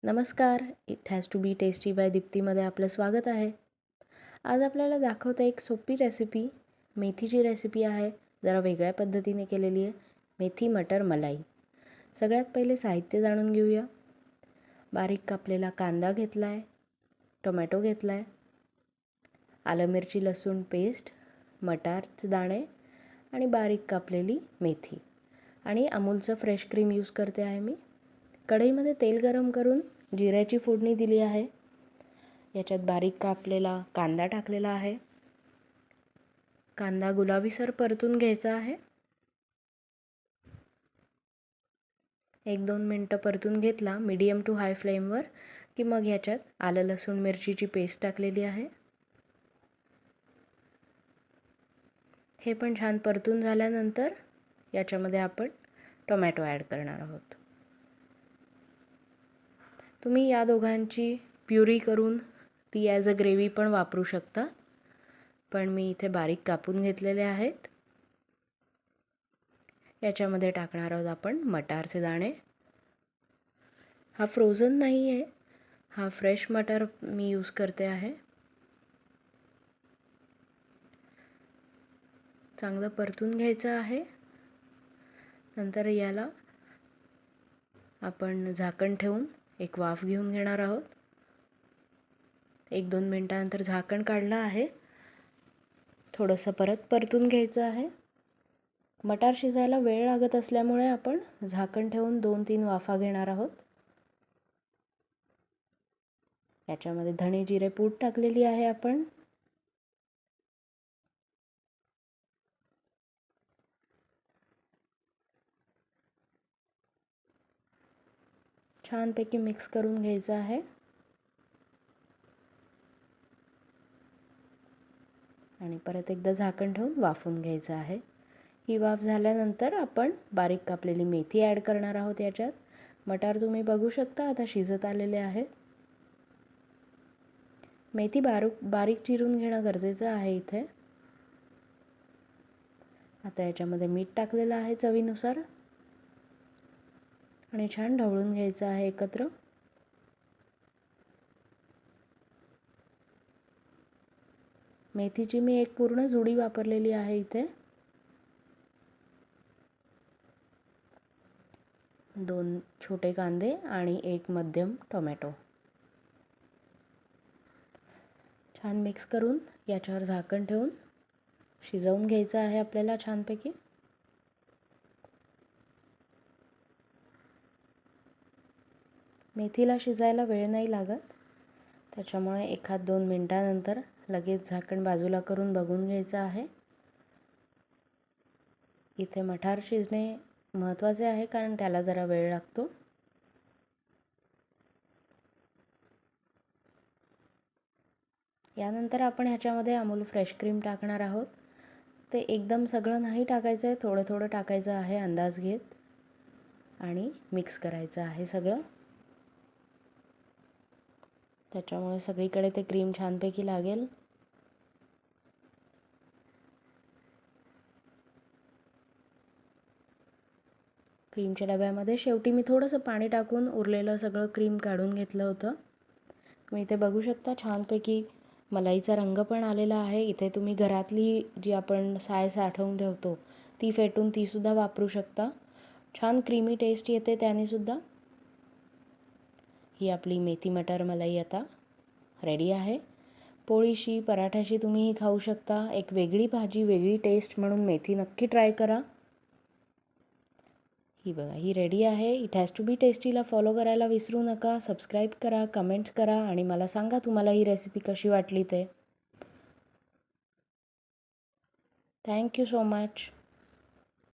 नमस्कार, it has to be tasty by दीप्तीमध्ये आपलं स्वागत आहे. आज आपल्याला दाखवते एक सोपी रेसिपी. मेथीची रेसिपी आहे. जरा वेगळ्या पद्धतीने केलेली आहे. मेथी मटर मलाई. सगळ्यात पहिले साहित्य जाणून घेऊया. बारीक कापलेला कांदा घेतला आहे, टोमॅटो घेतला आहे, आलं मिरची लसूण पेस्ट, मटारचे दाणे आणि बारीक कापलेली मेथी आणि अमूलचं फ्रेश क्रीम यूज करते आहे मी. कढईमध्ये तेल गरम करून जिऱ्याची फोडणी दिली आहे. याच्यात बारीक कापलेला कांदा टाकलेला आहे. कांदा गुलाबीसर परतून घ्यायचा आहे. 1-2 मिनटं परतून घेतला मीडियम टू हाय फ्लेमवर की मग याच्यात आलं लसूण मिरचीची पेस्ट टाकलेली आहे. हे पण छान परतून झाल्यानंतर याच्यामध्ये आपण टोमॅटो ॲड करणार आहोत. तुम्ही या दोघांची प्युरी करून ती ॲज अ ग्रेव्ही पण वापरू शकता, पण मी इथे बारीक कापून घेतलेले आहेत. याच्यामध्ये टाकणार आहोत आपण मटारचे दाणे. हा फ्रोझन नाही आहे, हा फ्रेश मटर मी यूज करते आहे. चांगलं परतून घ्यायचं आहे. नंतर याला आपण झाकण ठेवून एक वाफ घेऊन घेणार आहोत. 1-2 मिनटानंतर झाकण काढलं आहे. थोडंसं परत परतून घ्यायचं आहे. मटार शिजायला वेळ लागत असल्यामुळे आपण झाकण ठेवून 2-3 वाफा घेणार आहोत. याच्यामध्ये धणे जिरे पूड टाकलेली आहे आपण. छानपैकी मिक्स करून घ्यायचं आहे. आणि परत एकदा झाकण ठेवून वाफून घ्यायचं आहे. ही वाफ झाल्यानंतर आपण बारीक कापलेली मेथी ॲड करणार आहोत याच्यात. मटार तुम्ही बघू शकता आता शिजत आलेले आहे. मेथी बारीक चिरून घेणं गरजेचं आहे इथे. आता याच्यामध्ये मीठ टाकलेलं आहे चवीनुसार आणि छान ढवळून घ्यायचं आहे एकत्र. मेथीची मी एक पूर्ण जुडी वापरलेली आहे इथे. 2 छोटे कांदे आणि 1 मध्यम टोमॅटो. छान मिक्स करून याच्यावर झाकण ठेवून शिजवून घ्यायचं आहे आपल्याला छानपैकी. मेथीला शिजायला वेळ नाही लागत, त्याच्यामुळे 1-2 मिनटानंतर लगेच झाकण बाजूला करून बघून घ्यायचं आहे. इथे मटार शिजणे महत्त्वाचे आहे कारण त्याला जरा वेळ लागतो. यानंतर आपण ह्याच्यामध्ये अमूल फ्रेश क्रीम टाकणार आहोत. ते एकदम सगळं नाही टाकायचं आहे, थोडं थोडं टाकायचं आहे अंदाज घेत आणि मिक्स करायचं आहे सगळं. त्याच्यामुळे सगळीकडे ते क्रीम छानपैकी लागेल. क्रीमच्या डब्यामध्ये शेवटी मी थोडंसं पाणी टाकून उरलेलं सगळं क्रीम काढून घेतलं होतं. तुम्ही इथे बघू शकता छानपैकी मलाईचा रंग पण आलेला आहे. इथे तुम्ही घरातली जी आपण साय साठवून ठेवतो ती फेटून तीसुद्धा वापरू शकता. छान क्रीमी टेस्ट येते त्यानेसुद्धा. ही आपली मेथी मटर मलाई आता रेडी आहे. पोळीशी पराठ्याशी तुम्ही ही खाऊ शकता. एक वेगळी भाजी, वेगळी टेस्ट म्हणून मेथी नक्की ट्राय करा. ही बघा, ही रेडी आहे. इट हॅज टू बी टेस्टीला फॉलो करायला विसरू नका. सबस्क्राईब करा, कमेंट्स करा आणि मला सांगा तुम्हाला ही रेसिपी कशी वाटली ते. Thank you so much.